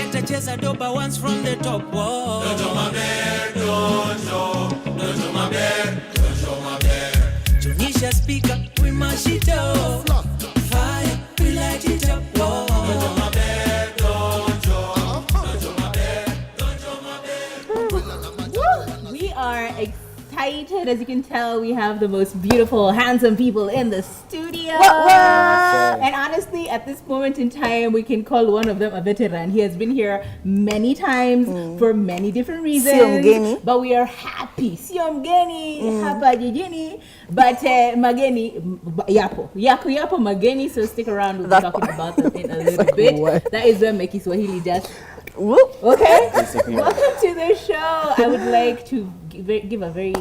nitacheza doba once from the top. Whoa. Dojo maber, dojo, dojo maber, dojo maber. Tunisha speaker, we mash it up. Fire, we light it up. Whoa. Dojo maber, dojo, dojo maber, dojo maber. We are excited. As you can tell, we have the most beautiful, handsome people in the studio. And honestly, at this moment in time, we can call one of them a veteran. He has been here many times for many different reasons. But we are happy. Sio mgeni, hapa jijini. But mageni, yapo. Yapo mageni. So stick around. We'll be talking about them in a little bit. That is where Meki Swahili just... Okay, welcome to the show. I would like to give a very,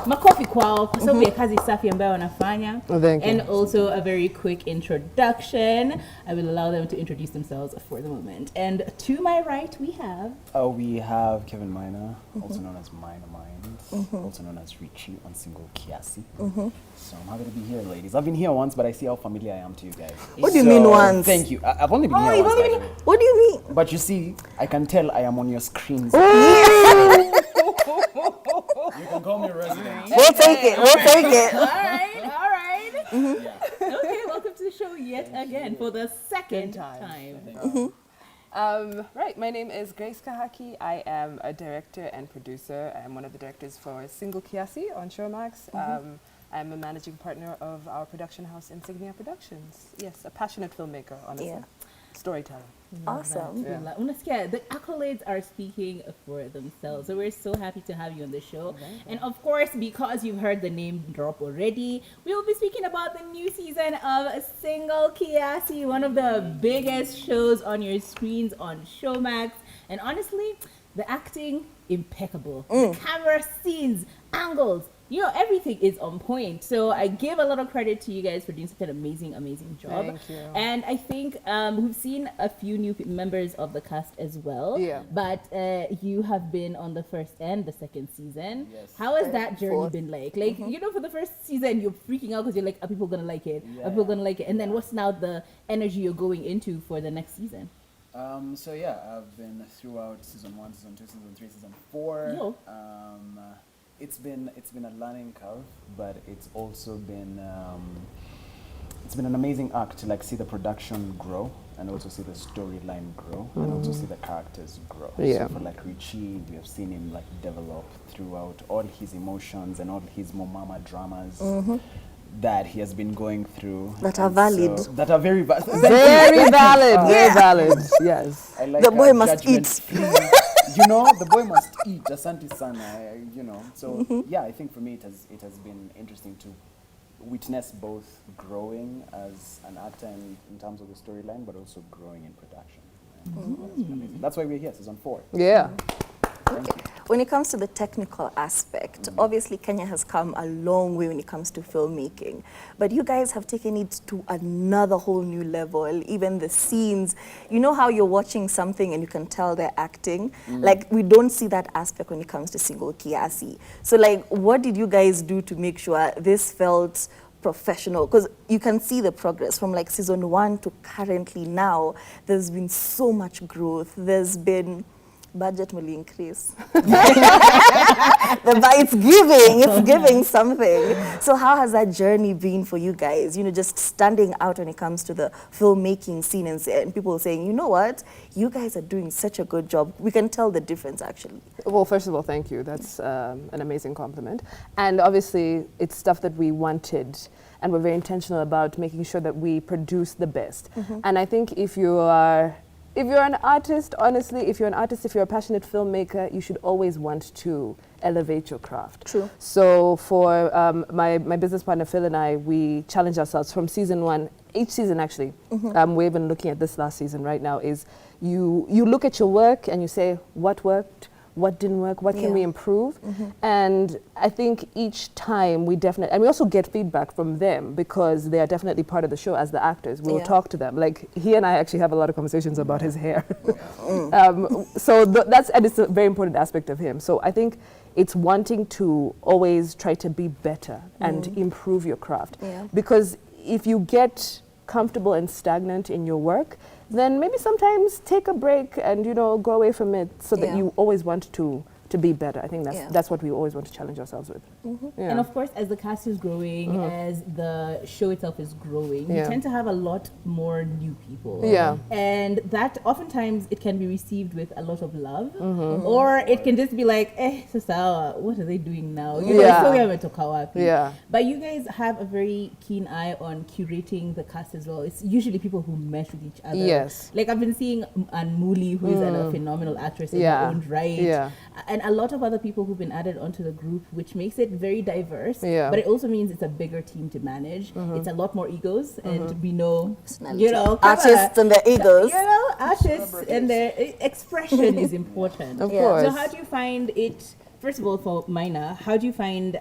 makofi kwao kwa sababu ya kazi safi ambayo wanafanya. And also a very quick introduction. I will allow them to introduce themselves for the moment. And to my right we have Kevin Maina, also known as Maina also known as Richie on single Kiasi. So I'm happy to be here, ladies. I've been here once, but I see how familiar I am to you guys. What do you mean once? Thank you. I've only been here once. What do you mean? But you see, I can tell I am on your screens. You can call me a resident. We'll take it. All right. Okay, welcome to the show yet again for the second time. Right, my name is Kahaki. I am a director and producer. I'm one of the directors for Single Kiasi on Showmax. I'm a managing partner of our production house, Insignia Productions. Yes, a passionate filmmaker, honestly. Storyteller. Awesome. Yeah. The accolades are speaking for themselves. So we're so happy to have you on the show. And of course, because you've heard the name drop already, we will be speaking about the new season of Single Kiasi, one of the biggest shows on your screens on Showmax. And honestly, the acting, impeccable. The camera scenes, angles, everything is on point. So I give a lot of credit to you guys for doing such an amazing job. Thank you. And I think we've seen a few new members of the cast as well. Yeah. But you have been on the first and the second season. Yes. How has that journey been like? Like, for the first season, you're freaking out because you're like, are people gonna like it? Are people gonna like it? And then what's now the energy you're going into for the next season? I've been throughout season 1, season 2, season 3, season 4. It's been a learning curve, but it's also been an amazing arc to see the production grow and also see the storyline grow and also see the characters grow. So for Richie, we have seen him develop throughout all his emotions and all his momama dramas that he has been going through. That are valid. That are very valid. Very valid. Very valid. Yes. I like the boy must eat. The boy must eat. Asante sana. So I think for me it has been interesting to witness both growing as an actor in terms of the storyline, but also growing in production. That's why we're here, season 4. Yeah. When it comes to the technical aspect, obviously Kenya has come a long way when it comes to filmmaking, but you guys have taken it to another whole new level. Even the scenes, how you're watching something and you can tell they're acting. We don't see that aspect when it comes to Single Kiasi. So what did you guys do to make sure this felt professional? Because you can see the progress from season 1 to currently now. There's been so much growth. There's been budget will increase. It's giving something. So how has that journey been for you guys? Just standing out when it comes to the filmmaking scene and people saying, you know what, you guys are doing such a good job. We can tell the difference actually. Well, first of all, thank you. That's an amazing compliment. And obviously, it's stuff that we wanted. And we're very intentional about making sure that we produce the best. And I think if you're an artist, honestly, if you're a passionate filmmaker, you should always want to elevate your craft. True. So for my business partner Phil and I, we challenge ourselves from season 1, each season actually, we're even looking at this last season right now, is you look at your work and you say, what worked? What didn't work? What can we improve? And I think each time we definitely, and we also get feedback from them because they are definitely part of the show as the actors. We'll talk to them. He and I actually have a lot of conversations about his hair. So and it's a very important aspect of him. So I think it's wanting to always try to be better and improve your craft. Because if you get comfortable and stagnant in your work, then maybe sometimes take a break and, you know, go away from it so that you always want to be better. I think that's what we always want to challenge ourselves with. And of course, as the cast is growing, as the show itself is growing, you tend to have a lot more new people. And that oftentimes it can be received with a lot of love, or it can just be like, sasa, what are they doing now? You know, it's only to Kahaki. But you guys have a very keen eye on curating the cast as well. It's usually people who mesh with each other. Like I've been seeing Anmuli, who is a phenomenal actress in her own right. And a lot of other people who've been added onto the group, which makes it very diverse, but it also means it's a bigger team to manage. It's a lot more egos, and we know, you know, artists and their egos. You know, artists and their expression is important. Of course. So how do you find it, first of all, for Maina, how do you find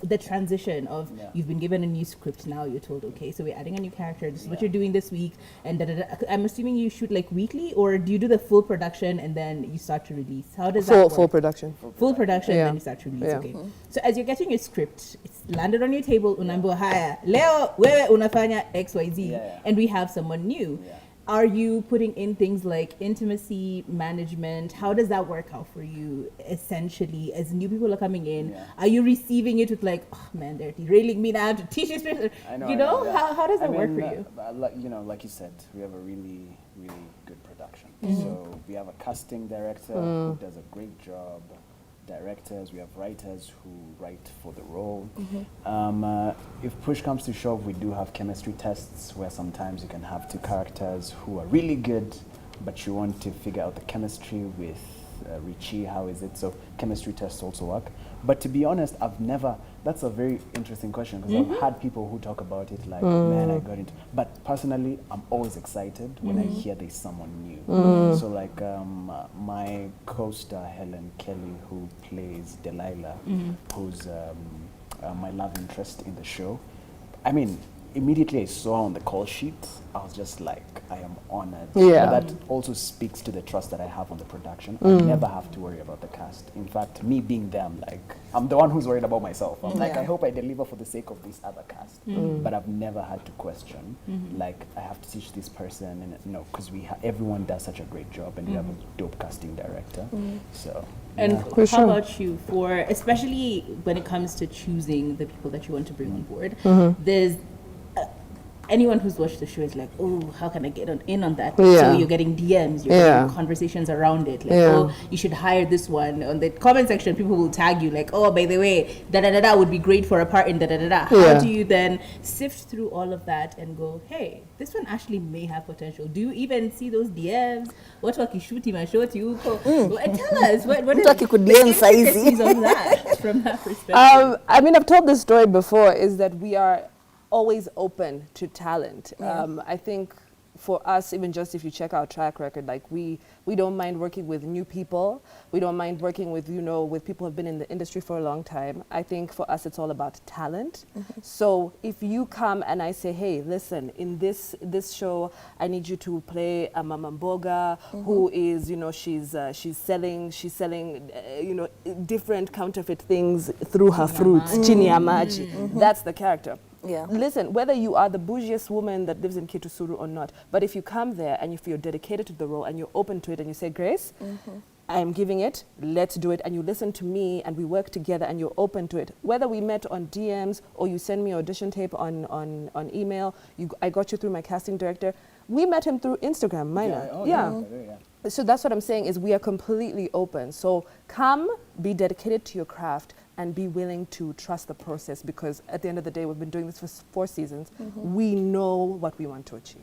the transition of you've been given a new script, now you're told, okay, so we're adding a new character, this is what you're doing this week, and I'm assuming you shoot like weekly, or do you do the full production and then you start to release? How does that work? Full production. Full production, and then you start to release. Okay. So as you're getting your script, it's landed on your table, unaambiwa haya, leo wewe unafanya XYZ, and we have someone new. Are you putting in things like intimacy management? How does that work out for you, essentially, as new people are coming in? Are you receiving it with like, oh man, they're derailing me now, I have to teach this person? You know, how does that work for you? You know, like you said, we have a really, really good production. So we have a casting director who does a great job. Directors, we have writers who write for the role. If push comes to shove, we do have chemistry tests where sometimes you can have two characters who are really good, but you want to figure out the chemistry with Richie, how is it? So chemistry tests also work. But to be honest, that's a very interesting question, because I've had people who talk about it like, man, I got into, but personally, I'm always excited when I hear there's someone new. So like my co-star Helen Kelly, who plays Delilah, who's my love interest in the show. I mean, immediately I saw on the call sheet, I was just like, I am honored. But that also speaks to the trust that I have on the production. I never have to worry about the cast. In fact, me being them, like, I'm the one who's worried about myself. I'm like, I hope I deliver for the sake of this other cast. But I've never had to question, like, I have to teach this person, and no, because everyone does such a great job, and we have a dope casting director. So. And how about you, especially when it comes to choosing the people that you want to bring on board? There's anyone who's watched the show is like, oh, how can I get in on that? So you're getting DMs, you're getting conversations around it. Like, oh, you should hire this one. On the comment section, people will tag you like, oh, by the way, da-da-da-da would be great for a part in da-da-da-da. How do you then sift through all of that and go, hey, this one actually may have potential? Do you even see those DMs? What wakishuti mashoti huko? Tell us, what is the intricacies of that from that perspective? I mean, I've told this story before, is that we are always open to talent. I think for us, even just if you check our track record, like we don't mind working with new people. We don't mind working with, you know, with people who have been in the industry for a long time. I think for us, it's all about talent. So if you come and I say, hey, listen, in this show, I need you to play a Mama Mboga who is, you know, she's selling, you know, different counterfeit things through her fruits, chini ya maji. That's the character. Listen, whether you are the bougiest woman that lives in Kitusuru or not, but if you come there and if you're dedicated to the role and you're open to it and you say, Grace, I'm giving it, let's do it, and you listen to me and we work together and you're open to it, whether we met on DMs or you send me audition tape on email, I got you through my casting director. We met him through Instagram, Maina. So that's what I'm saying, is we are completely open. So come, be dedicated to your craft, and be willing to trust the process, because at the end of the day, we've been doing this for 4 seasons. We know what we want to achieve.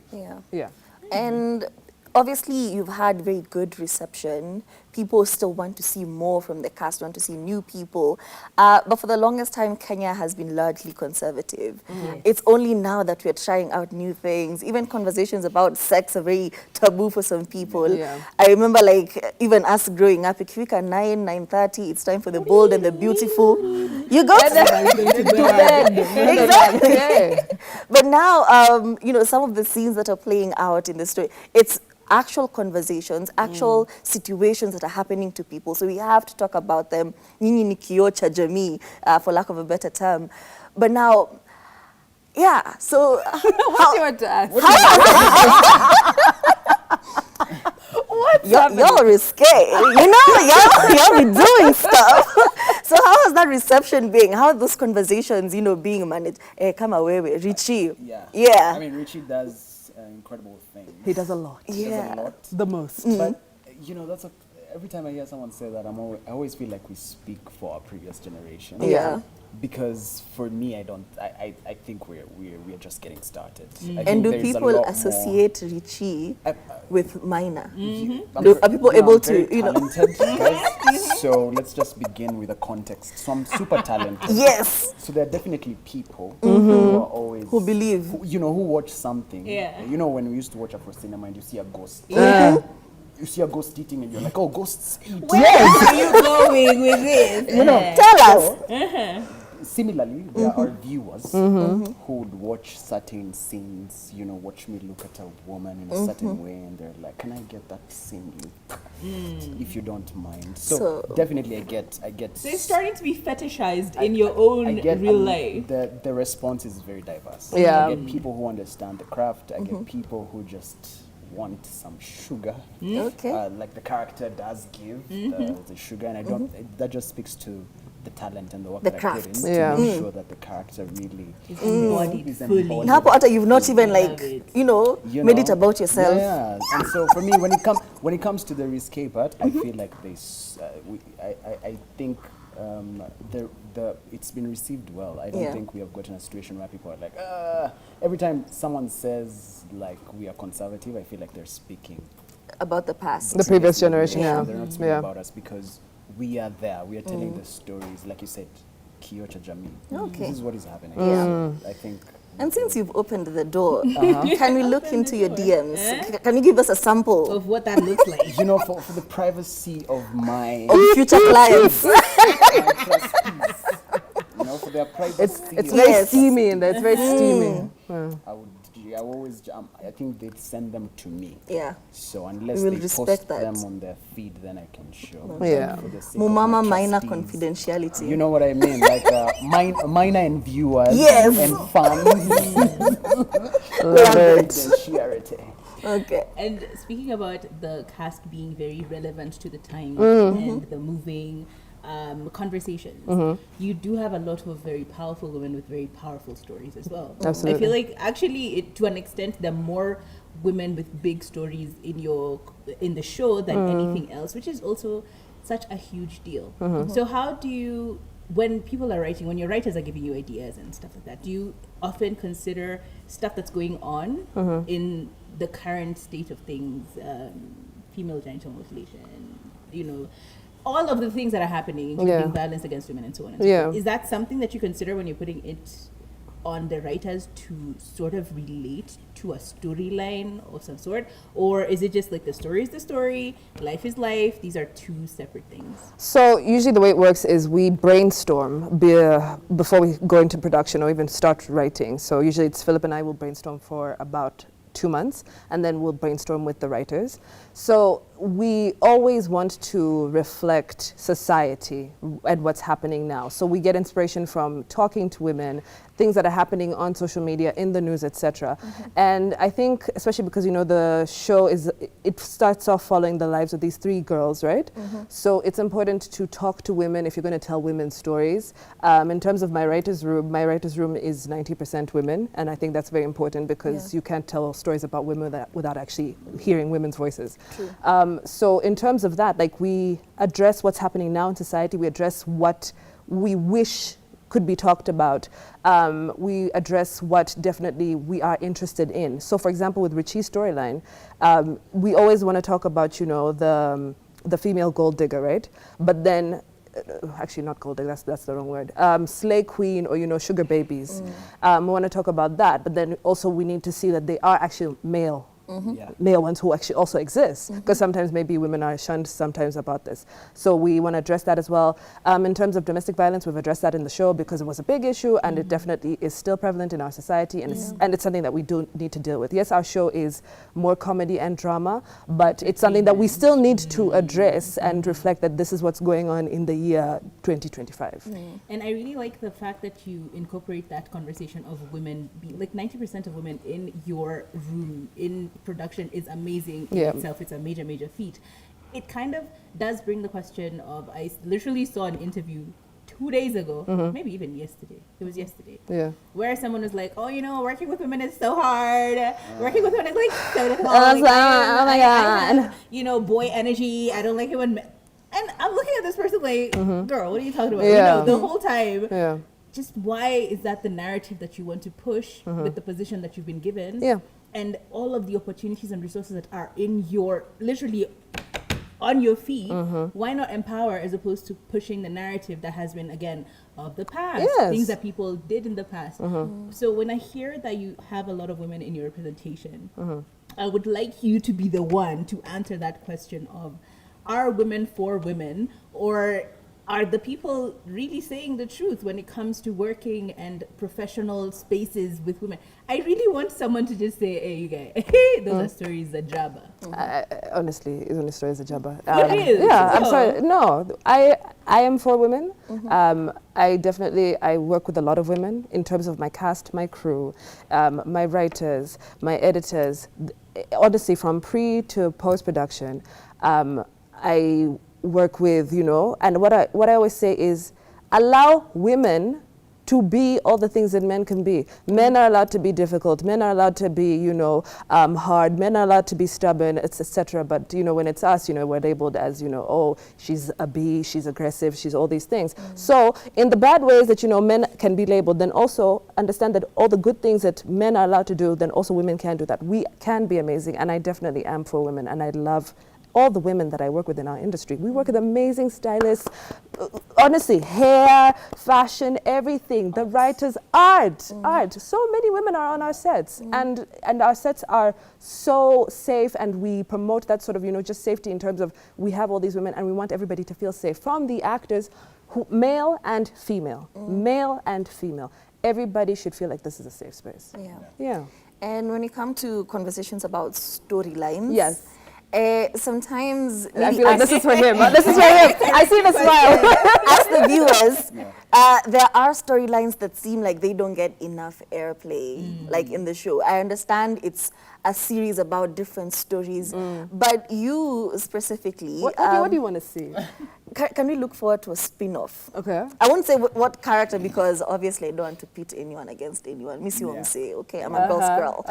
And obviously, you've had very good reception. People still want to see more from the cast, want to see new people. But for the longest time, Kenya has been largely conservative. It's only now that we're trying out new things. Even conversations about sex are very taboo for some people. I remember, like, even us growing up, ikifika 9:30, it's time for the bold and the beautiful. You go to bed. Exactly. But now, you know, some of the scenes that are playing out in the story, it's actual conversations, actual situations that are happening to people. So we have to talk about them. Nyinyi ni kioo cha jamii, for lack of a better term. But now, Yeah, so What do you want to ask? y'all risque, y'all be doing stuff. So how has that reception been? How are those conversations, being managed? Come away with Richie. Yeah. I mean, Richie does incredible things. He does a lot. He does a lot. The most. But every time I hear someone say that, I always feel like we speak for our previous generation. Yeah. Because for me, I think we're just getting started. I And think do there is a people lot associate Richie with Maina? Are people I'm able very to, talented, guys. So let's just begin with the context. So I'm super talented. Yes. So there are definitely people who are always Who believe. who watch something. Yeah. When we used to watch Afro cinema and you see a ghost. You see a ghost eating and you're like, oh, ghosts eat. Where are you going with this? Tell us. Similarly, there are viewers who would watch certain scenes, watch me look at a woman in a certain way, and they're like, can I get that same look, if you don't mind? So definitely I get. So it's starting to be fetishized in your own real life. The response is very diverse. Yeah. I get people who understand the craft. I get people who just want some sugar. Okay. Like the character does give the sugar, and I don't. That just speaks to the talent and the work The that I craft. put in Yeah. to make sure that the character really It's embodied is fully. embodied. Now, after you've not even Love it. made it about yourself. Yeah, and so for me, when it comes to the risque part, I feel like I think it's been received well. I don't think we have gotten a situation where people are like, every time someone says like we are conservative, I feel like they're speaking About the past. The previous generation, Yeah, yeah. they're not speaking about us because we are there. We are telling the stories, like you said, Kyocha Jamii. Okay. This is what is happening. Yeah. So I think. And since you've opened the door, can we look into your DMs? Can you give us a sample Of what that looks like. for the privacy of my of future clients? trustees, for their privacy. It's of- very Yes. steamy in there. It's very steamy. I always, I think they'd send them to me. Yeah. So unless We will they respect post that. them on their feed, then I can show. Yeah. For the sake of my Mumama Maina trustees. confidentiality. You know what I mean? Like Maina and viewers Yes. and fans. Love it. Confidentiality. Okay. And speaking about the cast being very relevant to the times and the moving conversations, you do have a lot of very powerful women with very powerful stories as well. Absolutely. I feel like actually, to an extent, there are more women with big stories in the show than anything else, which is also such a huge deal. So how do you, when people are writing, when your writers are giving you ideas and stuff like that, do you often consider stuff that's going on in the current state of things, female genital mutilation, all of the things that are happening, including violence against women and so on and so forth. Is that something that you consider when you're putting it on the writers to sort of relate to a storyline of some sort? Or is it just like the story is the story, life is life, these are two separate things? So usually the way it works is we brainstorm before we go into production or even start writing. So usually it's Philip and I will brainstorm for about 2 months, and then we'll brainstorm with the writers. So we always want to reflect society and what's happening now. So we get inspiration from talking to women, things that are happening on social media, in the news, etc. And I think, especially because the show it starts off following the lives of these 3 girls, right? So it's important to talk to women if you're going to tell women's stories. In terms of my writer's room is 90% women, and I think that's very important because you can't tell stories about women without actually hearing women's voices. True. So in terms of that, like, we address what's happening now in society, we address what we wish could be talked about. We address what definitely we are interested in. So for example, with Richie's storyline, we always want to talk about, the female gold digger, right? But then, actually not gold digger, that's the wrong word. Slay queen or, sugar babies. We want to talk about that, but then also we need to see that they are actually male male ones who actually also exist, because sometimes maybe women are shunned sometimes about this. So we want to address that as well. In terms of domestic violence, we've addressed that in the show because it was a big issue, and it definitely is still prevalent in our society, and it's something that we do need to deal with. Yes, our show is more comedy and drama, but it's something that we still need to address and reflect that this is what's going on in the year 2025. And I really like the fact that you incorporate that conversation of women, like 90% of women in your room, in production is amazing in itself. It's a major, major feat. It kind of does bring the question of, I literally saw an interview 2 days ago, maybe even yesterday. It was yesterday. Yeah. Where someone was like, oh, you know, working with women is so hard. Working with women is like so difficult. Oh my God. You know, boy energy. I don't like it when men. And I'm looking at this person like, girl, what are you talking about? You know, the whole time. Yeah. Just why is that the narrative that you want to push with the position that you've been given? Yeah. And all of the opportunities and resources that are in your, literally on your feet, why not empower as opposed to pushing the narrative that has been, again, of the past, things that people did in the past. So when I hear that you have a lot of women in your representation, I would like you to be the one to answer that question of, are women for women, or are the people really saying the truth when it comes to working and professional spaces with women? I really want someone to just say, hey, you guys, those are stories of Jabba. Honestly, it's only stories of Jabba. Yeah, I'm sorry. No, I am for women. I work with a lot of women in terms of my cast, my crew, my writers, my editors. Honestly, from pre to post-production, I work with, you know, and what I always say is allow women to be all the things that men can be. Men are allowed to be difficult. Men are allowed to be, you know, hard. Men are allowed to be stubborn, etc. But, you know, when it's us, you know, we're labeled as, you know, oh, she's a bee, she's aggressive, she's all these things. So in the bad ways that, you know, men can be labeled, then also understand that all the good things that men are allowed to do, then also women can do that. We can be amazing, and I definitely am for women, and I love all the women that I work with in our industry. We work with amazing stylists, honestly, hair, fashion, everything, the writers, art. So many women are on our sets, and our sets are so safe, and we promote that sort of, you know, just safety in terms of we have all these women and we want everybody to feel safe, from the actors, male and female, male and female. Everybody should feel like this is a safe space. Yeah. And when it comes to conversations about storylines, yes. Sometimes I feel like this is for him. This is for him. I see the smile. As the viewers, there are storylines that seem like they don't get enough airplay, like in the show. I understand it's a series about different stories, but you specifically... What do you want to see? Can we look forward to a spin-off? Okay. I won't say what character, because obviously I don't want to pit anyone against anyone. Miss you won't say, okay, I'm a girl's girl.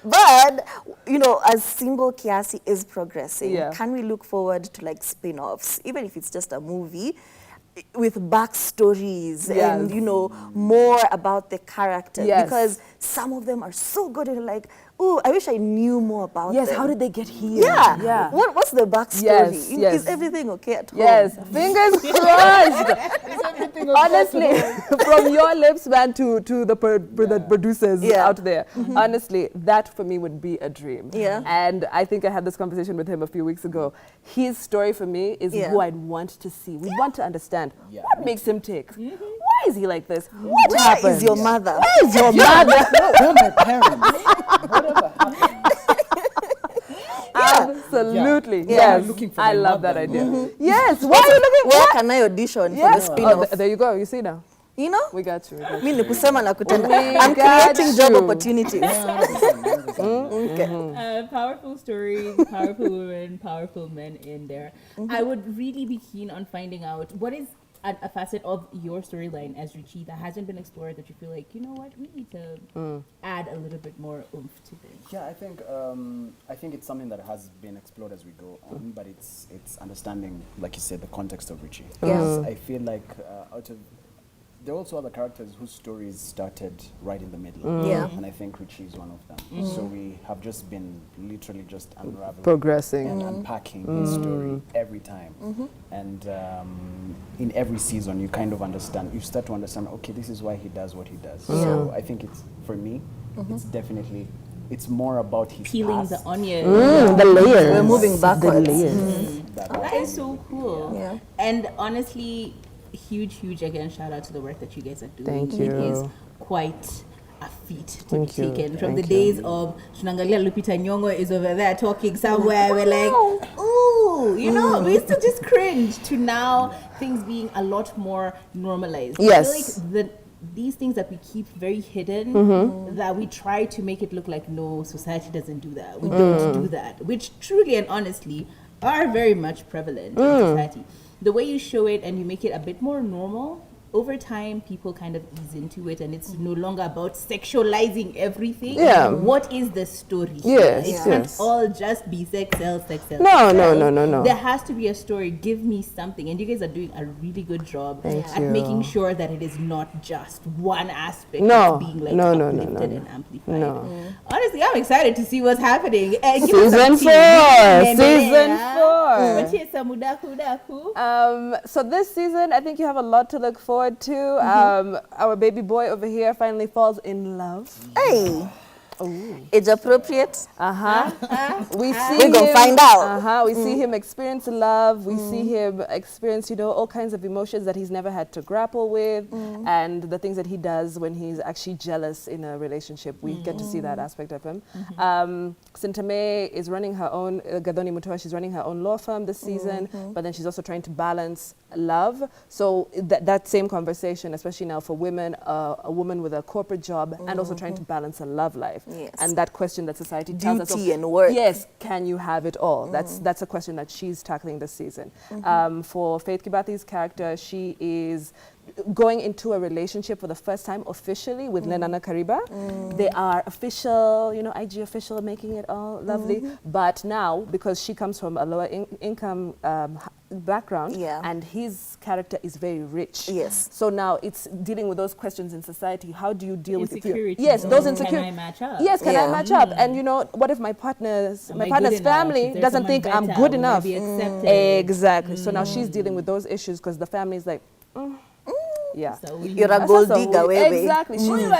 But, you know, as Symbol Kiasi is progressing, can we look forward to like spin-offs, even if it's just a movie, with backstories and, you know, more about the character? Because some of them are so good and like, oh, I wish I knew more about them. How did they get here? Yeah. What's the backstory? Is everything okay at home? Yes, fingers crossed. Honestly, from your lips, man, to the producers out there. Honestly, that for me would be a dream. And I think I had this conversation with him a few weeks ago. His story for me is who I'd want to see. We want to understand what makes him tick. Why is he like this? What happened? Where is your mother? Where is your mother? Where are my parents? Whatever happened? Absolutely. Yes. Looking for I my love mother. that idea. Yes. Why are you looking? Where can I audition for the spin-off? There you go. You see now. You know? We got you. Mi ni kusema na kutenda. I'm creating job opportunities. Powerful stories, powerful women, powerful men in there. I would really be keen on finding out what is a facet of your storyline as Richie that hasn't been explored, that you feel like, you know what, we need to add a little bit more oomph to this. Yeah, I think it's something that has been explored as we go on, but it's understanding, like you said, the context of Richie. Because I feel like there are also other characters whose stories started right in the middle. And I think Richie is one of them. So we have just been literally just unraveling, progressing, and unpacking his story every time. And in every season, you kind of understand, you start to understand, okay, this is why he does what he does. So I think it's, for me, it's definitely it's more about his Peeling past. the onion. The layers. We're moving backwards. The layers. That is so cool. Yeah. And honestly, huge again shout out to the work that you guys are doing. Thank It is you. quite a feat to Thank be you. taken. From the Thank days of Tunangalia Lupita Nyong'o is over there talking somewhere, we're like, ooh, you know, we used to just cringe, to now things being a lot more normalized. Yes. I feel like these things that we keep very hidden, that we try to make it look like, no, society doesn't do that. We don't do that, which truly and honestly are very much prevalent in society. The way you show it and you make it a bit more normal, over time people kind of ease into it, and it's no longer about sexualizing everything. Yeah. What is the story? Yes, It yes. can't all just be sex sells. No. There has to be a story. Give me something. And you guys are doing a really good job Thank at you. making sure that it is not just one aspect No, that's being like no, uplifted and amplified. No. Honestly, I'm excited to see what's happening. Give us Season some 4. tea. Season 4. Wachie Samudaku. So this season, I think you have a lot to look forward to. Our baby boy over here finally falls in love. Hey. Age appropriate. We see We're gonna him, find out. We see him experience love. We see him experience, all kinds of emotions that he's never had to grapple with, and the things that he does when he's actually jealous in a relationship. We get to see that aspect of him. Sintame is running her own, Gadoni Mutua, she's running her own law firm this season, but then she's also trying to balance love. So that same conversation, especially now for women, a woman with a corporate job and also trying to balance a love life. Yes. And that question that society tells us Duty and work. yes, can you have it all? That's a question that she's tackling this season. For Faith Kibathi's character, she is going into a relationship for the first time officially with Lenana Kariba. They are official, IG official, making it all lovely. But now, because she comes from a lower income background, and his character is very rich. Yes. So now it's dealing with those questions in society. How do you deal with Insecurity. Yes, those insecurities. Can I match up? Yes, can I Yeah. match up? And what if my partner's Am I good enough? family Is there doesn't someone think I'm better? good Will I enough? be accepted? Exactly. So now she's dealing with those issues because the family is like, yeah. So You're a That's gold just digger, wewe. Exactly. She- Umekuja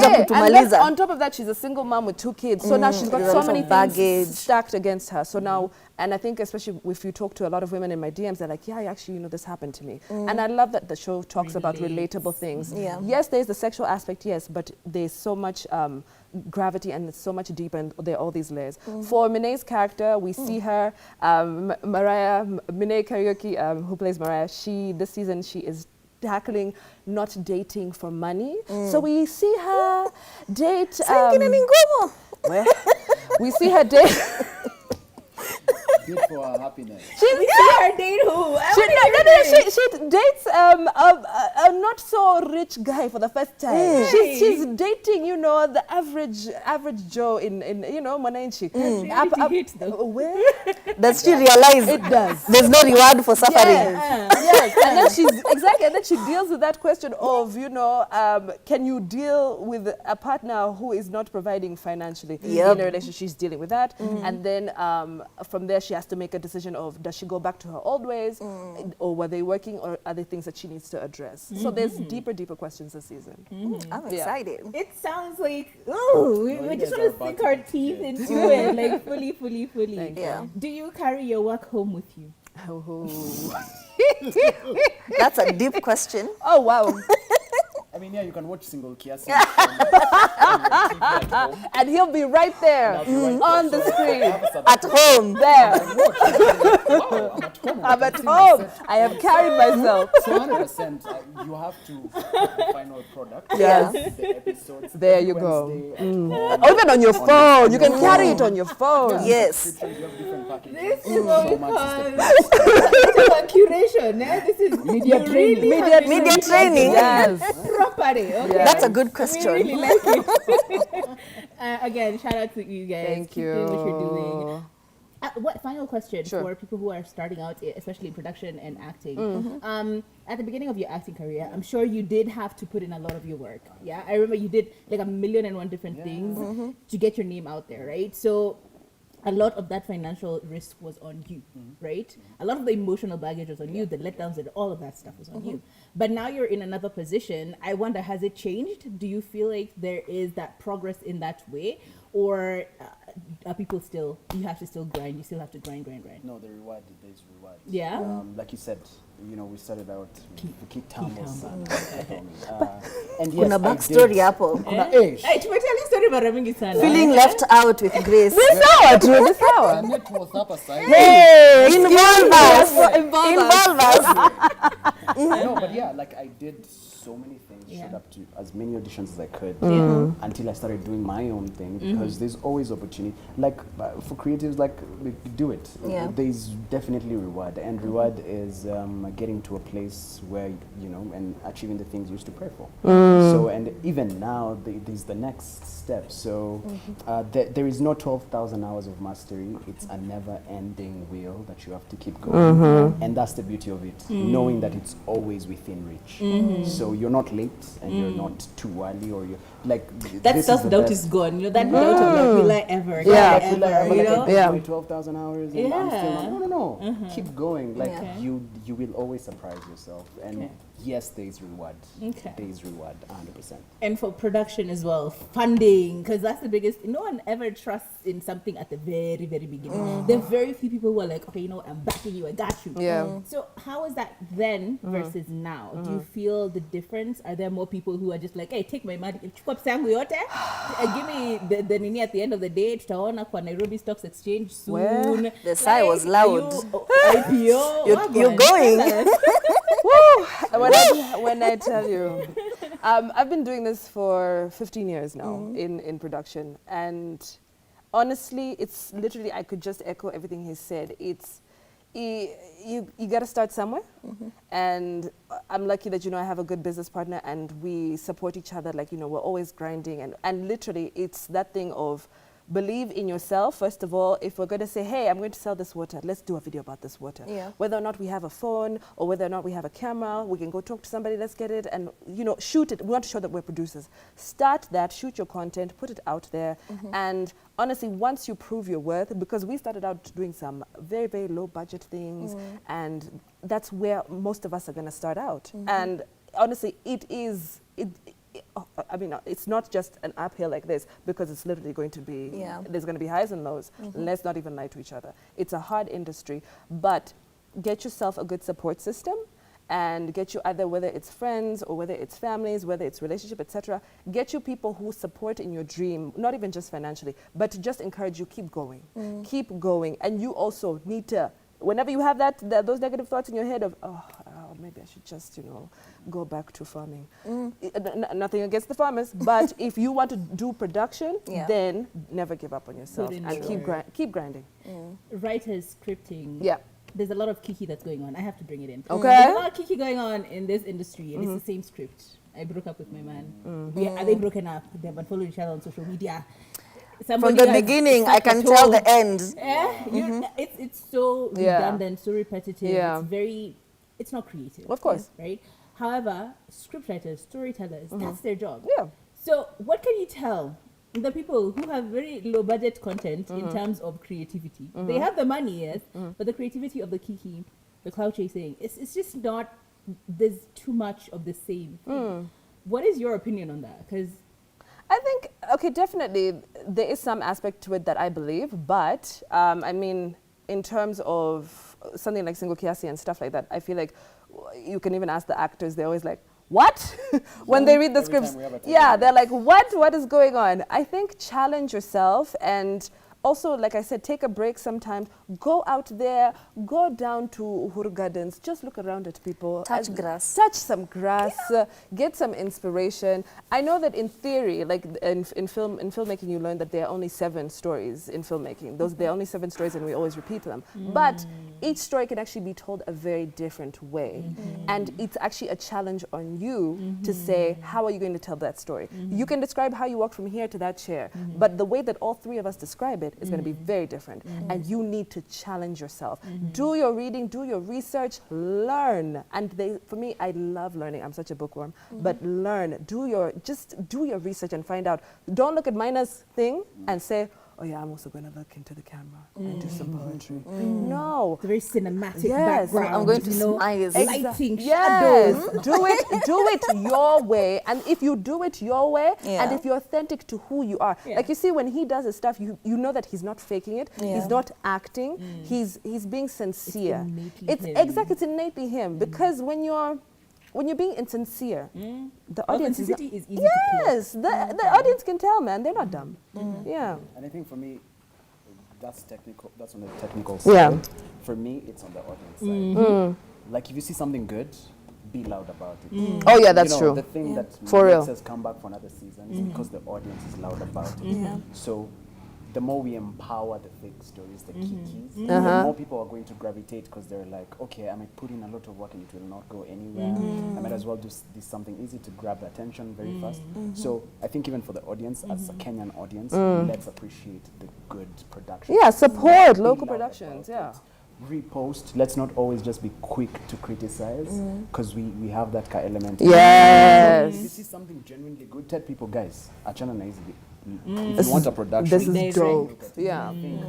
Yeah, and kutumaliza. then on top of that, she's a single mom with 2 kids. So now she's got There's so also many baggage. things stacked against her. So now, and I think especially if you talk to a lot of women in my DMs, they're like, yeah, actually, this happened to me. And I love that the show talks about relatable things. Yeah. Yes, there's the sexual aspect, yes, but there's so much gravity and it's so much deeper, and there are all these layers. For Mine's character, we see her, Mariah, Mine Karaoke, who plays Mariah, this season, she is tackling not dating for money. So we see her date. Singine ni ngumu. We see her date. Good for her happiness. She date who? She dates a not so rich guy for the first time. She's dating, the average Joe in Mwananchi. Where? Does she realize It does. there's no reward for suffering? Yes. And then she deals with that question of, can you deal with a partner who is not providing financially in a relationship? She's dealing with that. And then from there, she has to make a decision of, does she go back to her old ways, or were they working, or are there things that she needs to address? So there's deeper questions this season. I'm excited. It sounds like, we just want to sink our teeth into it, like fully. Yeah. Do you carry your work home with you? That's a deep question. Oh, wow. I mean, yeah, you can watch Single Kiasi on your TV at home. And he'll be right there I'll be right on there. the So screen. I have a At home. There. wow, I'm at home. I'm at home. I have carried myself. So 100%, you have to the final product. Yes. The episodes. There you every go. Wednesday Or even on your phone. You can carry it on your phone. Yes. You have different packages. This is So what we much call is curation. This is Media you training. really have to Media do training. Yes. properly. Okay? Yeah. That's a good We question. really like it. Again, shout out to you guys. Thank Keep doing what you're doing. you. What final question Sure. for people who are starting out, especially in production and acting? At the beginning of your acting career, I'm sure you did have to put in a lot of your work. Yeah, I remember you did like 1,000,001 different things to get your name out there, right? So a lot of that financial risk was on you, right? A lot of the emotional baggage was on you, the letdowns and all of that stuff was on you. But now you're in another position. I wonder, has it changed? Do you feel like there is that progress in that way? Or are people still, you have to still grind, you still have to grind? No, there's reward. Yeah? Like you said, we started out with Kitambo. And Kuna yes, backstory hapo. Hey, tumetell you story about Ramingi sana. Feeling left out with Grace. This hour, dude, this hour. Hey, involve us. No, but yeah, like I did so many things, showed up to as many auditions as I could until I started doing my own thing because there's always opportunity. Like for creatives, like do it. Yeah. There's definitely reward, and reward is getting to a place where and achieving the things you used to pray for. So and even now there's the next step. So there is no 12,000 hours of mastery. It's a never-ending wheel that you have to keep going, and that's the beauty of it. Knowing that it's always within reach. So you're not late and you're not too early, or you're like that self-doubt is gone. That doubt of like, will I ever? Yeah. Will I ever? Yeah. 12,000 hours and I'm still not. No. Keep going. Like you will always surprise yourself. And yes, there is reward. Okay. There is reward, 100%. And for production as well, funding, because that's the biggest. No one ever trusts in something at the very, very beginning. There are very few people who are like, okay, I'm backing you, I got you. Yeah. So how is that then versus now? Do you feel the difference? Are there more people who are just like, hey, take my money, give me the nini at the end of the day, tutaona kwa Nairobi Stocks Exchange soon. Well, the sigh was loud. IPO, you're going. When I tell you, I've been doing this for 15 years now in production, and honestly, it's literally, I could just echo everything he said. It's you got to start somewhere, and I'm lucky that I have a good business partner and we support each other. Like we're always grinding, and literally, it's that thing of believe in yourself. First of all, if we're going to say, hey, I'm going to sell this water, let's do a video about this water. Yeah. Whether or not we have a phone or whether or not we have a camera, we can go talk to somebody, let's get it and, shoot it. We want to show that we're producers. Start that, shoot your content, put it out there. And honestly, once you prove your worth, because we started out doing some very, very low budget things, and that's where most of us are going to start out. And honestly, it's not just an uphill like this, because it's literally going to be, there's going to be highs and lows. Let's not even lie to each other. It's a hard industry, but get yourself a good support system and get you either, whether it's friends or whether it's families, whether it's relationship, etc. Get you people who support in your dream, not even just financially, but to just encourage you, keep going. Keep going. And you also need to, whenever you have those negative thoughts in your head of, maybe I should just, go back to farming. Nothing against the farmers, but if you want to do production, then never give up on yourself and keep grinding. Writers, scripting. Yeah. There's a lot of kiki that's going on. I have to bring it in. Okay. There's a lot of kiki going on in this industry, and it's the same script. I broke up with my man. Are they broken up? They've been following each other on social media. From the beginning, I can tell the end. It's so redundant, so repetitive. Yeah. It's not creative. Of course. Right? However, scriptwriters, storytellers, that's their job. Yeah. So what can you tell the people who have very low budget content in terms of creativity? They have the money, yes, but the creativity of the kiki, the cloud chasing, it's just not, there's too much of the same thing. What is your opinion on that? Because I think, okay, definitely there is some aspect to it that I believe, but in terms of something like Single Kiasi and stuff like that, I feel like you can even ask the actors, they're always like, what? When they read the scripts, they're like, what is going on? I think challenge yourself, and also, like I said, take a break sometimes. Go out there, go down to Uhuru Gardens, just look around at people. Touch grass. Touch some grass, get some inspiration. I know that in theory, like in filmmaking, you learn that there are only 7 stories in filmmaking. There are only 7 stories and we always repeat them. But each story can actually be told a very different way. And it's actually a challenge on you to say, how are you going to tell that story? You can describe how you walk from here to that chair, but the way that all 3 of us describe it is going to be very different. And you need to challenge yourself. Do your reading, do your research, learn. And for me, I love learning. I'm such a bookworm. But learn, just do your research and find out. Don't look at Maina's thing and say, oh yeah, I'm also going to look into the camera and do some poetry. No. It's a very cinematic Yes. background. I'm going to you know, smile. lighting, Yes, shadows. do it your way. And if you do it your way, Yeah. and if you're authentic to who you are, Yeah. like you see when he does his stuff, you know that he's not faking it. Yeah. He's not acting. He's being sincere. innately It's him. exactly, it's innately him. Because when you're being insincere, the audience is not, Authenticity is easy to clock. yes, the audience can tell, man. They're not dumb. Yeah. And I think for me, that's technical. That's on the technical side. Yeah. For me, it's on the audience side. Like if you see something good, be loud about it. Oh yeah, that's You know, true. The thing that For makes real. us come back for another season is because the audience is loud about it. So the more we empower the fake stories, the kikis, the more people are going to gravitate because they're like, okay, I might put in a lot of work and it will not go anywhere. I might as well do this something easy to grab the attention very fast. So I think even for the audience, as a Kenyan audience, let's appreciate the good production. Yeah, support Be local loud productions. about Yeah. it. Repost. Let's not always just be quick to criticize because we have that element. Yes. If you see something genuinely good, tell people, guys, achana na hizi. If you want a production, This is dope. Yeah. I think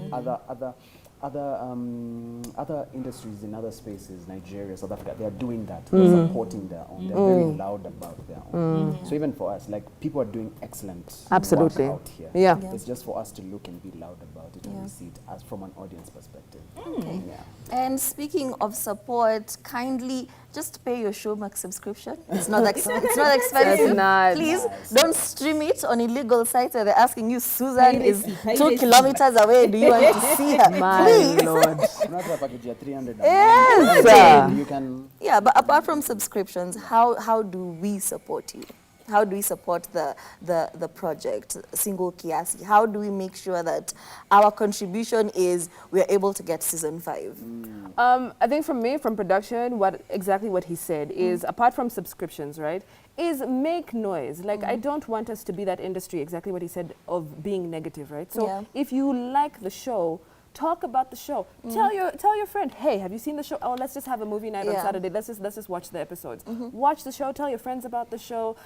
other industries in other spaces, Nigeria, South Africa, they are doing that. They're supporting their own. They're very loud about their own. So even for us, like people are doing excellent Absolutely. work out here. Yeah. It's just for us to look and be loud about it and we see it as from an audience perspective. Okay. Yeah. And speaking of support, kindly just pay your Showmax subscription. It's not it's not expensive. It's not. Please don't stream it on illegal sites where they're asking you, Susan is Piracy. 2 kilometers away. Do you want to see her? My Please. Lord. Another package at 300. Yes. You can. Yeah, but apart from subscriptions, how do we support you? How do we support the project, Single Kiasi? How do we make sure that our contribution is we're able to get season 5? I think from me, from production, exactly what he said is, apart from subscriptions, right, is make noise. Like, I don't want us to be that industry, exactly what he said, of being negative, right? So Yeah. if you like the show, talk about the show. Tell your friend, hey, have you seen the show? Oh, let's just have a movie night on Yeah. Saturday. Let's just watch the episodes. Watch the show. Tell your friends about the show.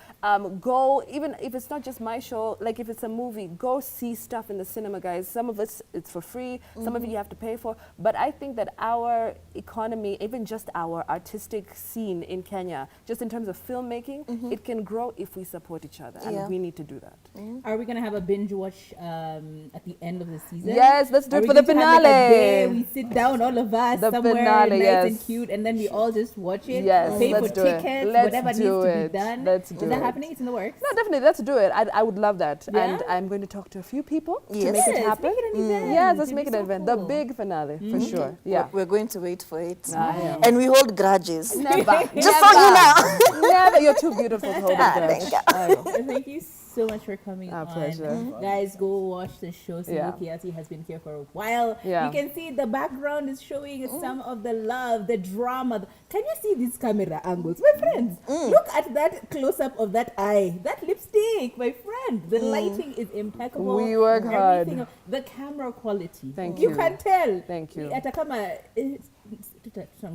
Go, even if it's not just my show, like if it's a movie, go see stuff in the cinema, guys. Some of it's for free. Some of it you have to pay for. But I think that our economy, even just our artistic scene in Kenya, just in terms of filmmaking, it can grow if we support each other, and Yeah. we need to do that. Are we gonna have a binge watch at the end of the season? Yes, let's do Are it we for the going to have, like, a day finale. we sit down, all of us, The somewhere finale, nice and yes. cute, and then we all just watch it. Yes, pay let's for do it. tickets, Let's whatever needs do to it. be done. Let's Is do that it. happening? It's in the works. No, definitely, let's do it. I would love that. Yeah? And I'm going to talk to a few people to Yes. make it Yes, happen. make it an event. Yes, let's It'd make be it an so event. cool. The big finale, for sure. Yeah. We're going to wait for it. Yeah. And we hold grudges. Never. Just so you know. Never. You're too beautiful to hold a Thank grudge. you. Thank you so much for coming Our on. pleasure. Guys, go watch the show. Single Kiasi has been here for a while. Yeah. You can see the background is showing some of the love, the drama. Can you see these camera angles? My friends, look at that close-up of that eye. That lipstick, my friend. The lighting is impeccable. We work hard. Everything, the camera quality. Thank You you. can tell. Thank you. Hata kama,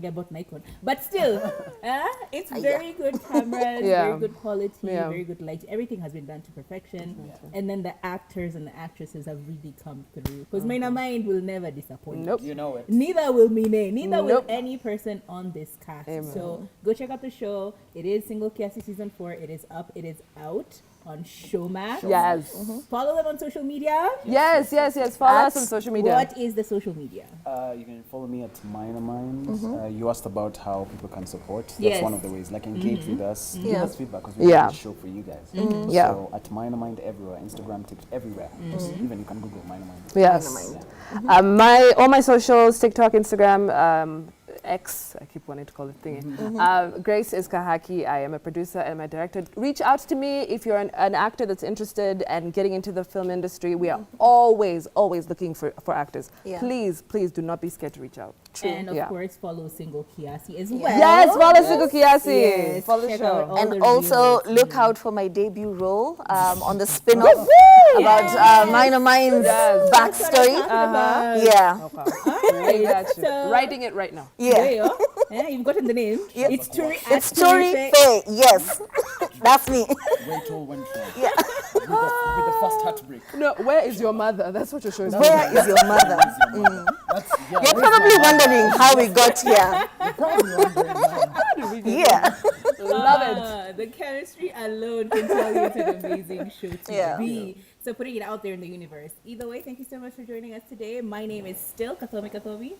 about Nikon, but still, it's very good cameras, Yeah. very good quality, Yeah. very good light. Everything has been done to perfection, and then the actors and the actresses have really come through. Because Maina Mind will never disappoint. Nope. You know it. Neither will Mine. Neither will Nope. any person on this cast. Amen. So go check out the show. It is Single Kiasi season 4. It is up. It is out on Showmax. Yes. Follow them on social media. Yes, yes, yes. Follow us At on social media. What is the social media? You can follow me at Maina Mind. You asked about how people can support. That's Yes. one of the ways. Like engage with us, give Yeah. us feedback because we Yeah. make this show for you guys. Yeah. So at Maina Mind everywhere, Instagram, TikTok, everywhere. Just even you can Google Maina Mind. Yes. Yeah. All my socials, TikTok, Instagram, X, I keep wanting to call it thingy. Grace is Kahaki. I am a producer and my director. Reach out to me if you're an actor that's interested and getting into the film industry. We are always looking for actors. Yeah. Please do not be scared to reach out. And of Yeah. course, follow Single Kiasi as well. Yes, follow Single Kiasi. Yes, Follow the check show. out all And the also reels. look out for my debut role on the spin-off about Minor Mind's Yes. backstory. That's what I'm talking about. Yeah. Okay. All right. I got you. So, Writing it right now. Yes. there. Yeah, you've gotten the name. Yeah. It's Turi. It's Tori Faye. Yes, that's me. Where it all went wrong. Yeah. With the first heartbreak. No, where is your mother? That's what you're showing. Where is your mother? You're probably wondering how we got here. You're probably wondering now. Yeah. Love it. The chemistry alone can tell you it's an amazing show to Yeah. be. So putting it out there in the universe. Either way, thank you so much for joining us today. My name is still Kathomi.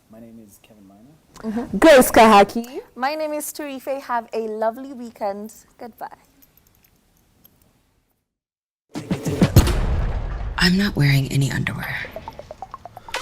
My name is Kevin Maina. Grace Kahaki. My name is Tori Faye. Have a lovely weekend. Goodbye. I'm not wearing any underwear.